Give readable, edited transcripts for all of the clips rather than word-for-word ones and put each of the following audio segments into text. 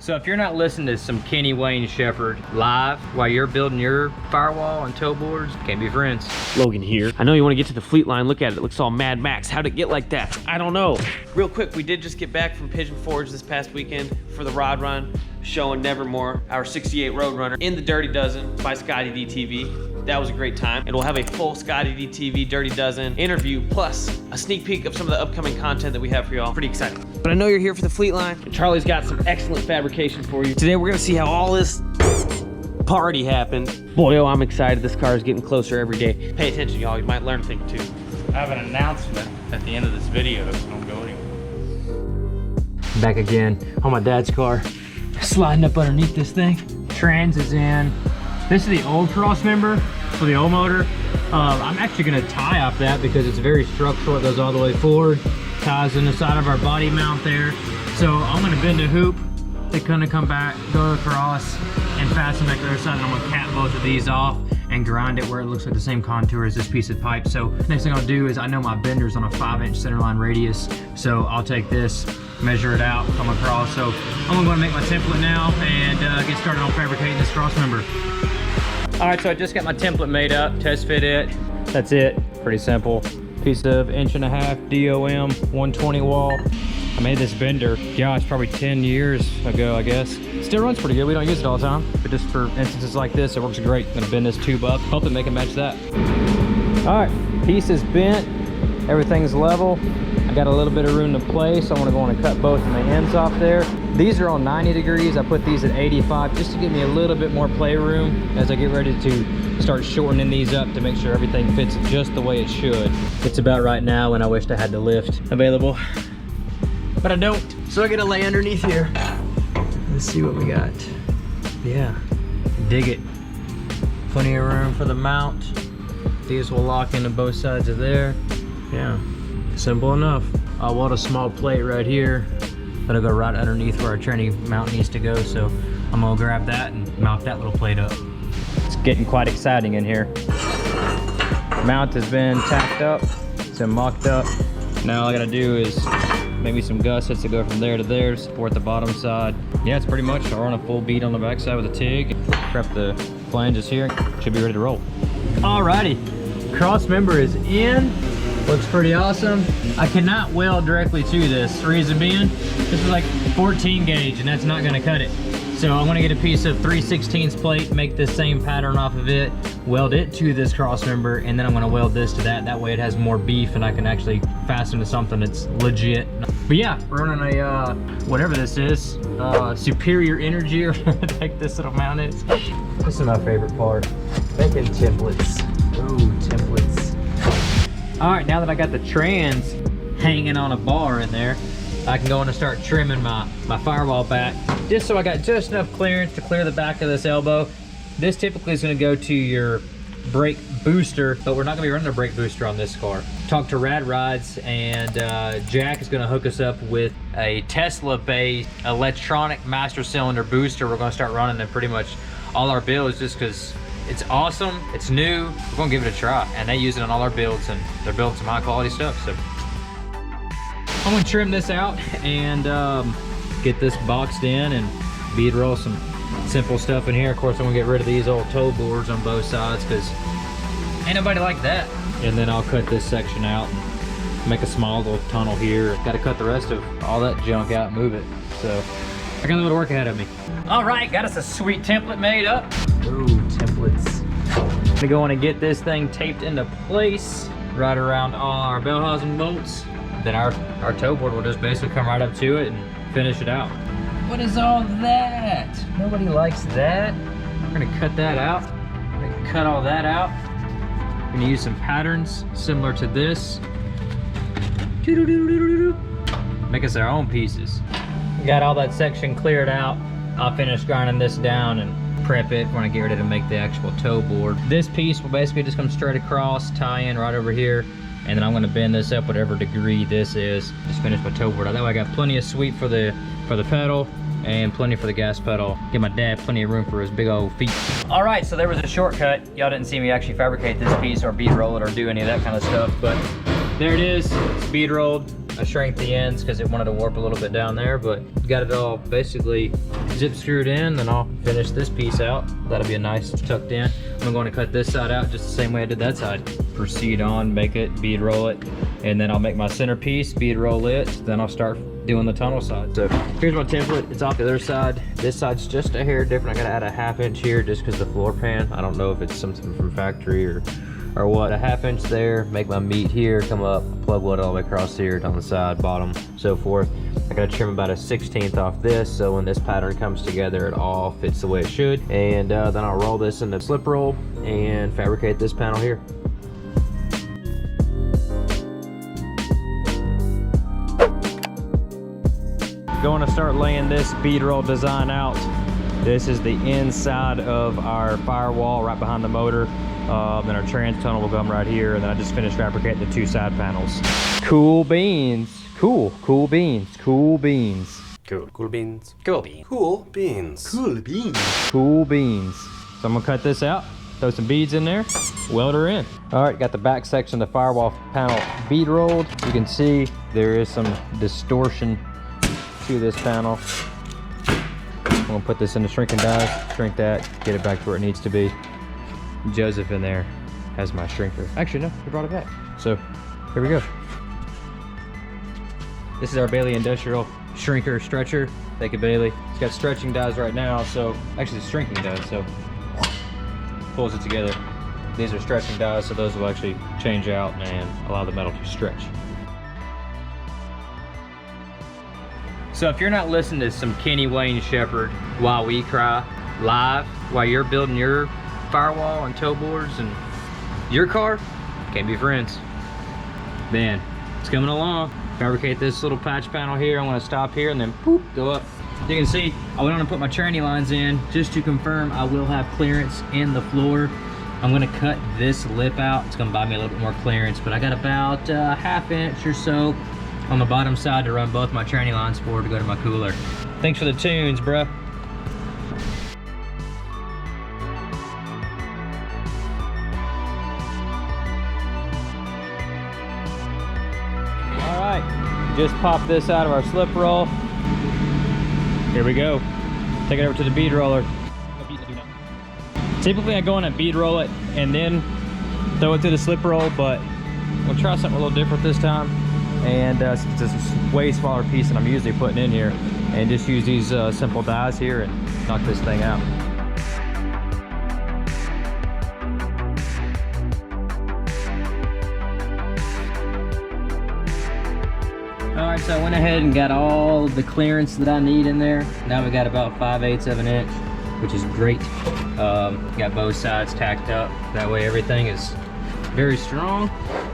So if you're not listening to some Kenny Wayne Shepherd live while you're building your firewall and toe boards, can't be friends. Logan here. I know you want to get to the Fleetline. Look at it. It looks all Mad Max. How'd it get like that? I don't know. Real quick, we did just get back from Pigeon Forge this past weekend for the rod run, showing Nevermore, our 68 Roadrunner in the Dirty Dozen by Scotty DTV. That was a great time. And we'll have a full Scotty DTV Dirty Dozen interview, plus a sneak peek of some of the upcoming content that we have for y'all. Pretty exciting. But I know you're here for the Fleetline, and Charlie's got some excellent fabrication for you. Today we're gonna see how all this party happened. Boy, oh, I'm excited. This car is getting closer every day. Pay attention, y'all. You might learn a thing too. I have an announcement at the end of this video, so don't go anywhere. Back again on my dad's car. Sliding up underneath this thing. Trans is in. This is the old cross member for the old motor. I'm actually gonna tie off that because it's very structural. It goes all the way forward. Ties in the side of our body mount there. So I'm gonna bend a hoop. They're gonna come back, go across, and fasten back to the other side. And I'm gonna cap both of these off and grind it where it looks like the same contour as this piece of pipe. So next thing I'll do is, I know my bender's on a 5-inch centerline radius. So I'll take this, measure it out, come across. So I'm gonna make my template now and get started on fabricating this cross member. All right, so I just got my template made up, test fit it. That's it, pretty simple. Piece of 1.5 inch DOM 120 wall. I made this bender, gosh, probably 10 years ago, I guess. Still runs pretty good. We don't use it all the time, but just for instances like this, it works great. I'm gonna bend this tube up, hope to make it match that. All right, piece is bent, everything's level. I got a little bit of room to play, so I'm gonna go on and cut both of the ends off there. These are on 90 degrees. I put these at 85 just to give me a little bit more play room as I get ready to start shortening these up to make sure everything fits just the way it should. It's about right now, and I wished I had the lift available, but I don't. So I gotta lay underneath here. Let's see what we got. Yeah, dig it. Plenty of room for the mount. These will lock into both sides of there. Yeah, simple enough. I'll weld a small plate right here. That'll go right underneath where our training mount needs to go. So I'm gonna grab that and mount that little plate up. It's getting quite exciting in here. Mount has been tacked up, it's been mocked up. Now all I gotta do is maybe some gussets to go from there to there to support the bottom side. Yeah, it's pretty much, I'll run a full bead on the back side with a TIG, prep the flanges here, should be ready to roll. Alrighty, cross member is in. Looks pretty awesome. I cannot weld directly to this. Reason being, this is like 14 gauge and that's not gonna cut it. So I'm gonna get a piece of 3/16 plate, make this same pattern off of it, weld it to this cross member, and then I'm gonna weld this to that. That way it has more beef and I can actually fasten to something that's legit. But yeah, we're running a, whatever this is, superior energy or whatever the heck this little mount is. This is my favorite part, making templates. Ooh, templates. All right, now that I got the trans hanging on a bar in there, I can go in and start trimming my firewall back, just so I got just enough clearance to clear the back of this elbow. This typically is gonna go to your brake booster, but we're not gonna be running a brake booster on this car. Talked to Rad Rides, and Jack is gonna hook us up with a Tesla-based electronic master cylinder booster. We're gonna start running in pretty much all our builds just because it's awesome, it's new, we're gonna give it a try. And they use it on all our builds, and they're building some high quality stuff. So I'm gonna trim this out and get this boxed in and bead roll some simple stuff in here. Of course, I'm gonna get rid of these old toe boards on both sides because ain't nobody like that. And then I'll cut this section out and make a small little tunnel here. Gotta cut the rest of all that junk out and move it. So I got a little work ahead of me. All right, got us a sweet template made up. Ooh, templates. I'm gonna go in and get this thing taped into place right around all our bell housing bolts. Then our toe board will just basically come right up to it and finish it out. What is all that? Nobody likes that. We're gonna cut that out. We're gonna cut all that out. We're gonna use some patterns similar to this. Make us our own pieces. Got all that section cleared out. I'll finish grinding this down and prep it when I get ready to make the actual toe board. This piece will basically just come straight across, tie in right over here, and then I'm gonna bend this up whatever degree this is. Just finish my toe board. That way I got plenty of sweep for the pedal and plenty for the gas pedal. Give my dad plenty of room for his big old feet. All right, so there was a shortcut. Y'all didn't see me actually fabricate this piece or bead roll it or do any of that kind of stuff, but there it is. It's bead rolled. I shrank the ends because it wanted to warp a little bit down there, but got it all basically zip screwed in. Then I'll finish this piece out. That'll be a nice tucked in. I'm going to cut this side out just the same way I did that side. Proceed on, make it, bead roll it, and then I'll make my centerpiece, bead roll it, then I'll start doing the tunnel side. So here's my template. It's off the other side. This side's just a hair different. I gotta add a 1/2 inch here just because the floor pan. I don't know if it's something from factory or what. A 1/2 inch there, make my meat here, come up, plug weld all the way across here, down the side, bottom, so forth. I gotta trim about a 1/16 off this, so when this pattern comes together, it all fits the way it should. And then I'll roll this in the slip roll and fabricate this panel here. Going to start laying this bead roll design out. This is the inside of our firewall right behind the motor. Then our trans tunnel will come right here, and then I just finished fabricating the 2 side panels. Cool beans. Cool beans. Cool beans. Cool beans. Cool beans. Cool beans. Cool beans. Cool beans. So I'm gonna cut this out, throw some beads in there, weld her in. All right, got the back section of the firewall panel bead rolled. You can see there is some distortion to this panel. I'm gonna put this in the shrinking dies, shrink that, get it back to where it needs to be. Joseph in there has my shrinker. Actually, no, he brought it back. So here we go. This is our Bailey Industrial Shrinker Stretcher. Thank you, Bailey. It's got stretching dies right now, so actually it's shrinking dies, so pulls it together. These are stretching dies, so those will actually change out and allow the metal to stretch. So if you're not listening to some Kenny Wayne Shepherd while we cry live, while you're building your firewall and toe boards and your car, can't be friends. Man, it's coming along. Fabricate this little patch panel here. I'm gonna stop here and then boop, go up. You can see I went on and put my tranny lines in just to confirm I will have clearance in the floor. I'm gonna cut this lip out. It's gonna buy me a little bit more clearance, but I got about 1/2 inch or so on the bottom side to run both my tranny lines for to go to my cooler. Thanks for the tunes, bruh. All right, just pop this out of our slip roll. Here we go. Take it over to the bead roller. Typically I go in and bead roll it and then throw it to the slip roll, but we'll try something a little different this time. And it's a way smaller piece than I'm usually putting in here, and just use these simple dies here and knock this thing out. All right, so I went ahead and got all of the clearance that I need in there. Now we got about 5/8 of an inch, which is great. Got both sides tacked up. That way everything is very strong.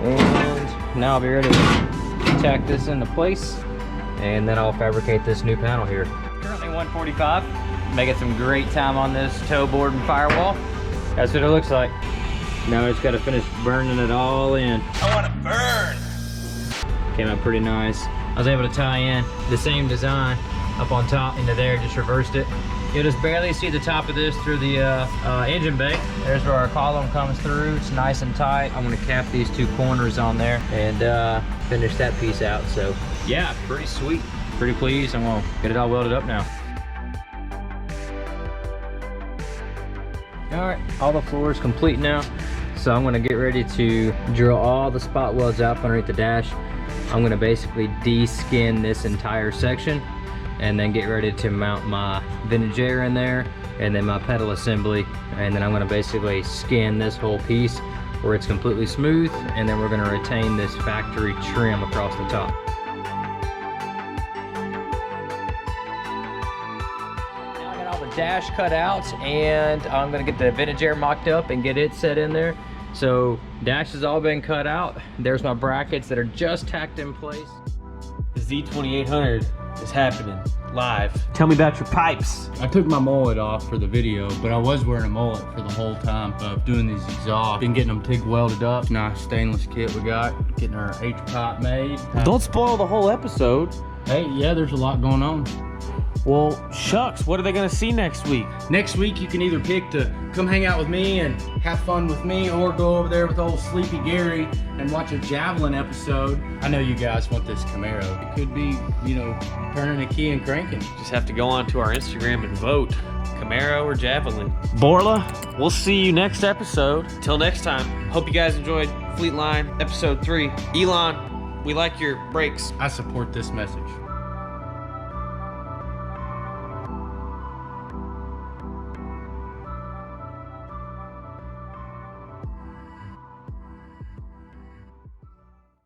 And now I'll be ready to tack this into place, and then I'll fabricate this new panel here. Currently 1:45, making some great time on this toe board and firewall. That's what it looks like. Now I just got to finish burning it all in. I want to burn. Came out pretty nice. I was able to tie in the same design up on top into there, just reversed it. You'll just barely see the top of this through the engine bay. There's where our column comes through. It's nice and tight. I'm gonna cap these 2 corners on there and finish that piece out. So yeah, pretty sweet. Pretty pleased. I'm gonna get it all welded up now. All right, all the floor is complete now. So I'm gonna get ready to drill all the spot welds out underneath the dash. I'm gonna basically de-skin this entire section and then get ready to mount my vintage air in there and then my pedal assembly. And then I'm gonna basically skin this whole piece where it's completely smooth, and then we're gonna retain this factory trim across the top. Now I got all the dash cut out, and I'm gonna get the vintage air mocked up and get it set in there. So dash has all been cut out. There's my brackets that are just tacked in place. The Z2800 is happening live. Tell me about your pipes. I took my mullet off for the video, but I was wearing a mullet for the whole time of doing these exhausts. Been getting them TIG welded up. Nice stainless kit we got. Getting our H-pipe made. Don't spoil the whole episode. Hey, yeah, there's a lot going on. Well, shucks, what are they gonna see next week? Next week, you can either pick to come hang out with me and have fun with me, or go over there with old Sleepy Gary and watch a Javelin episode. I know you guys want this Camaro. It could be, you know, turning a key and cranking. Just have to go on to our Instagram and vote. Camaro or Javelin. Borla, we'll see you next episode. Till next time, hope you guys enjoyed Fleetline episode 3. Elon, we like your brakes. I support this message.